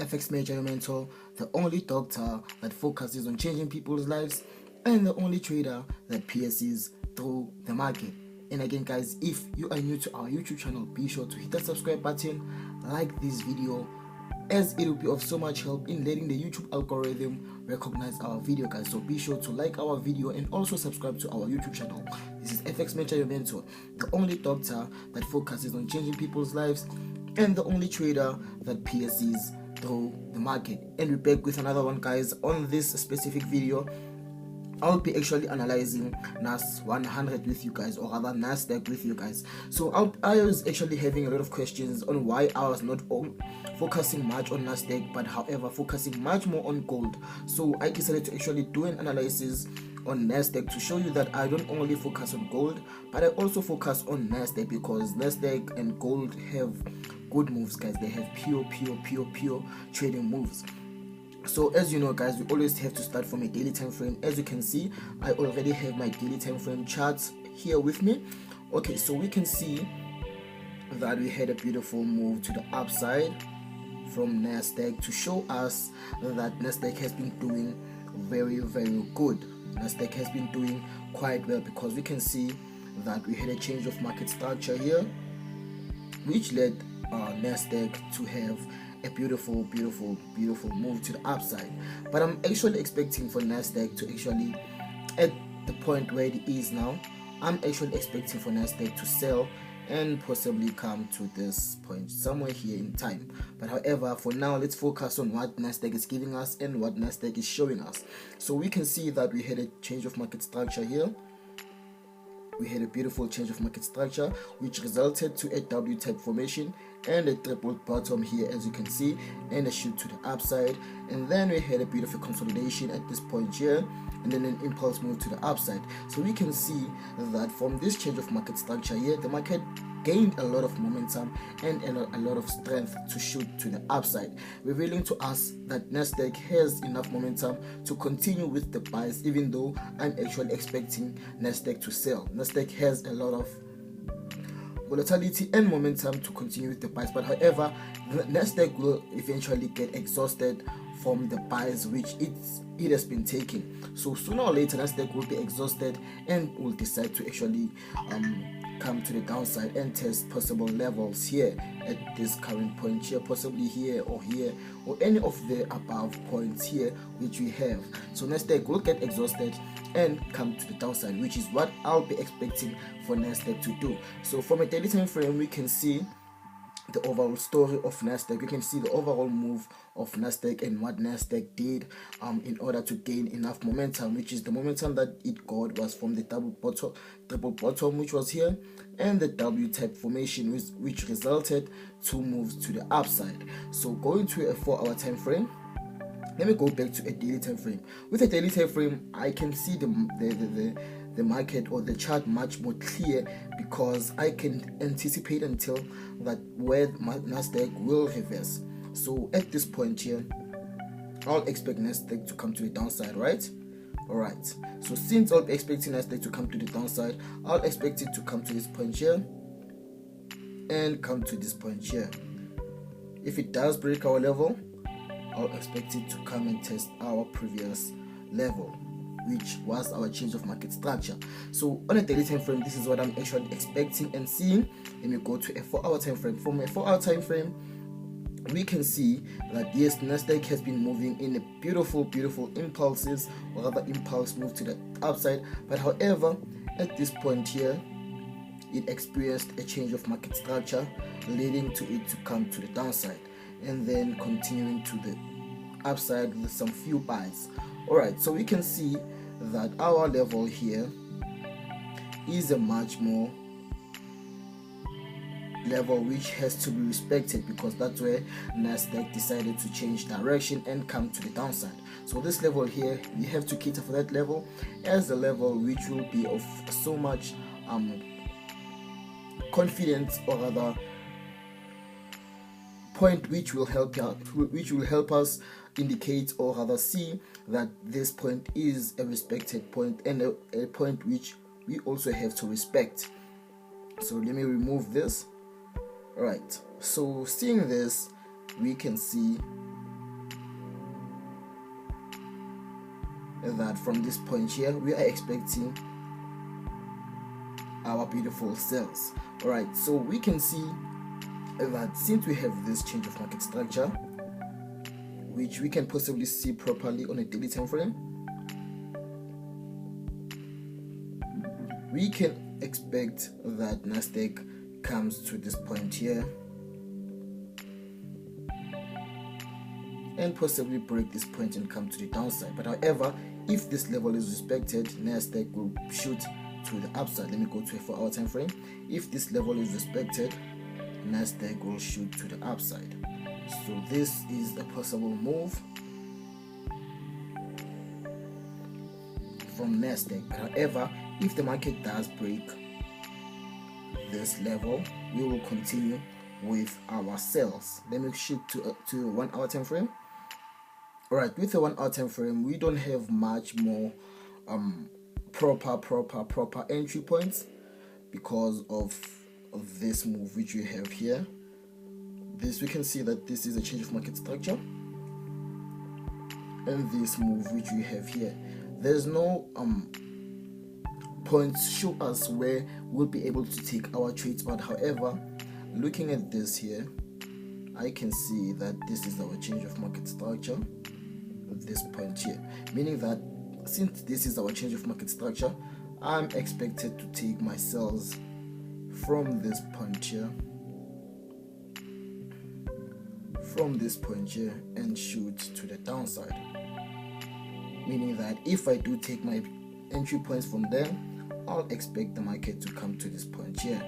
FX Major, your mentor, the only doctor that focuses on changing people's lives, and the only trader that pierces through the market. And again, guys, if you are new to our YouTube channel, be sure to hit that subscribe button, like this video, as it will be of so much help in letting the YouTube algorithm recognize our video, guys. So be sure to like our video and also subscribe to our YouTube channel. This is FX Major, your mentor, the only doctor that focuses on changing people's lives, and the only trader that pierces through the market. And we're back with another one, guys. On this specific video, I'll be actually analyzing NAS100 with you guys, or rather NASDAQ with you guys. So I was actually having a lot of questions on why I was not focusing much on NASDAQ, but however focusing much more on gold. So I decided to actually do an analysis on NASDAQ to show you that I don't only focus on gold, but I also focus on NASDAQ, because NASDAQ and gold have good moves, guys. They have pure trading moves. So as you know, guys, we always have to start from a daily time frame. As you can see, I already have my daily time frame charts here with me. Okay, so we can see that we had a beautiful move to the upside from NASDAQ to show us that NASDAQ has been doing very good. NASDAQ has been doing quite well, because we can see that we had a change of market structure here, which led NASDAQ to have a beautiful move to the upside. But I'm actually expecting for NASDAQ to actually, at the point where it is now, I'm actually expecting for NASDAQ to sell and possibly come to this point somewhere here in time. But however, for now, let's focus on what NASDAQ is giving us and what NASDAQ is showing us. So we can see that we had a change of market structure here. We had a beautiful change of market structure, which resulted to a W-type formation and a triple bottom here, as you can see, and a shoot to the upside. And then we had a beautiful consolidation at this point here, and then an impulse move to the upside. So we can see that from this change of market structure here, the market gained a lot of momentum and a lot of strength to shoot to the upside, revealing to us that NASDAQ has enough momentum to continue with the buys, even though I'm actually expecting NASDAQ to sell. NASDAQ has a lot of volatility and momentum to continue with the buys, but however, NASDAQ will eventually get exhausted from the buys which it has been taking. So sooner or later, NASDAQ will be exhausted and will decide to actually come to the downside and test possible levels here at this current point here, possibly here, or any of the above points here which we have. So NASDAQ will get exhausted and come to the downside, which is what I'll be expecting for NASDAQ to do. So from a daily time frame, we can see the overall story of NASDAQ. We can see the overall move of NASDAQ and what NASDAQ did in order to gain enough momentum, which is the momentum that it got was from the triple bottom, which was here, and the W-type formation, which resulted two moves to the upside. So going to a 4-hour time frame, let me go back to a daily time frame. With a daily time frame, I can see the market or the chart much more clear, because I can anticipate until that where NASDAQ will reverse. So at this point here, I'll expect NASDAQ to come to the downside, right? Alright, so since I'll be expecting NASDAQ to come to the downside, I'll expect it to come to this point here and come to this point here. If it does break our level, I'll expect it to come and test our previous level, which was our change of market structure. So on a daily time frame, this is what I'm actually expecting and seeing. Let me go to a 4-hour time frame. From a 4-hour time frame, we can see that yes, NASDAQ has been moving in a beautiful impulses, or rather impulse move to the upside. But however, at this point here, it experienced a change of market structure, leading to it to come to the downside, and then continuing to the upside with some few buys. Alright, so we can see that our level here is a much more level which has to be respected, because that's where NASDAQ decided to change direction and come to the downside. So this level here, we have to cater for that level as a level which will be of so much confidence, or rather point which will help us indicate, or rather see, that this point is a respected point and a point which we also have to respect. So let me remove this. Right, so seeing this, we can see that from this point here we are expecting our beautiful sales. All right, so we can see that since we have this change of market structure, which we can possibly see properly on a daily time frame, we can expect that NASDAQ comes to this point here and possibly break this point and come to the downside. But however, if this level is respected, NASDAQ will shoot to the upside. Let me go to a 4-hour time frame. If this level is respected, NASDAQ will shoot to the upside. So this is a possible move from NASDAQ. However, if the market does break this level, we will continue with our sales. Let me shift to a 1-hour time frame. All right, with a 1-hour time frame, we don't have much more proper entry points because of this move which we have here. This, we can see that this is a change of market structure, and this move which we have here, there's no points show us where we'll be able to take our trades. But however, looking at this here, I can see that this is our change of market structure at this point here, meaning that since this is our change of market structure, I'm expected to take my sales from this point here, and shoot to the downside, meaning that if I do take my entry points from there, I'll expect the market to come to this point here,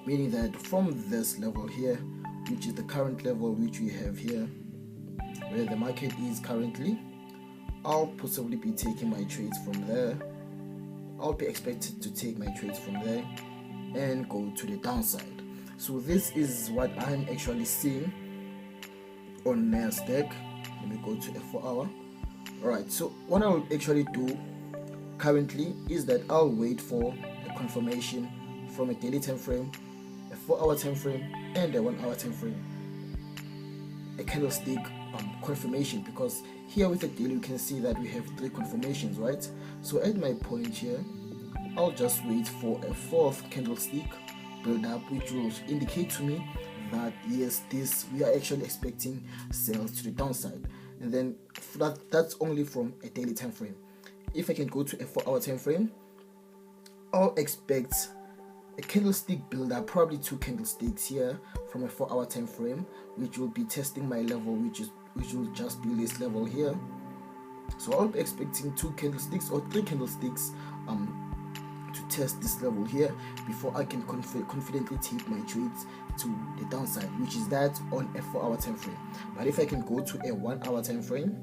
meaning that from this level here, which is the current level which we have here, where the market is currently, I'll possibly be taking my trades from there. I'll be expected to take my trades from there and go to the downside. So this is what I'm actually seeing on NASDAQ. Let me go to a 4-hour. Alright, so what I'll actually do currently is that I'll wait for a confirmation from a daily time frame, a 4-hour time frame, and a 1-hour time frame, a candlestick confirmation, because here with the daily you can see that we have 3 confirmations, right? So at my point here, I'll just wait for a 4th candlestick build up, which will indicate to me that yes, we are actually expecting sales to the downside. And then that's only from a daily time frame. If I can go to a 4-hour time frame, I'll expect a candlestick build up, probably 2 candlesticks here from a 4-hour time frame, which will be testing my level, which will just be this level here. So I'll be expecting 2 candlesticks or 3 candlesticks to test this level here before I can confidently take my trades to the downside, which is that on a 4-hour time frame. But if I can go to a 1-hour time frame,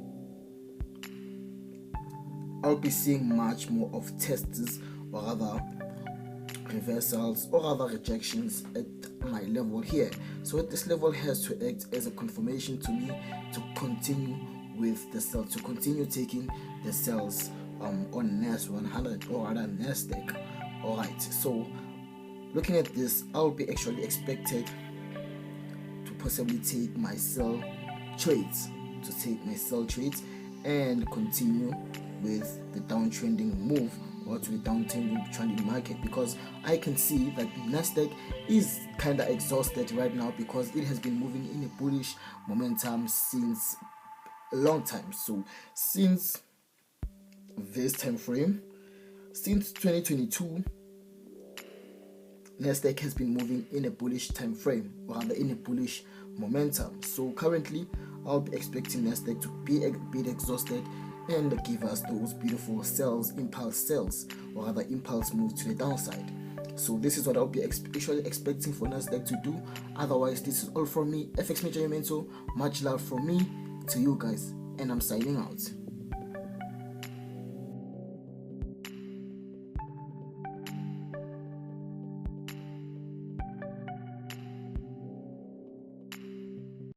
I'll be seeing much more of tests, or rather reversals, or rather rejections at my level here. So this level has to act as a confirmation to me to continue with the sell, to continue taking the sells on NAS100, or rather NASDAQ. Alright, so looking at this, I'll be actually expected to possibly take my sell trades, and continue with the downtrending move, or to the downtrending market, because I can see that NASDAQ is kind of exhausted right now because it has been moving in a bullish momentum since a long time. So since this time frame, since 2022, NASDAQ has been moving in a bullish time frame, or rather in a bullish momentum. So currently I'll be expecting NASDAQ to be a bit exhausted and give us those beautiful sells, impulse sells, or rather impulse move to the downside. So this is what I'll be actually expecting for NASDAQ to do. Otherwise, this is all from me, FX Major Mentor. Much love from me to you guys, and I'm signing out.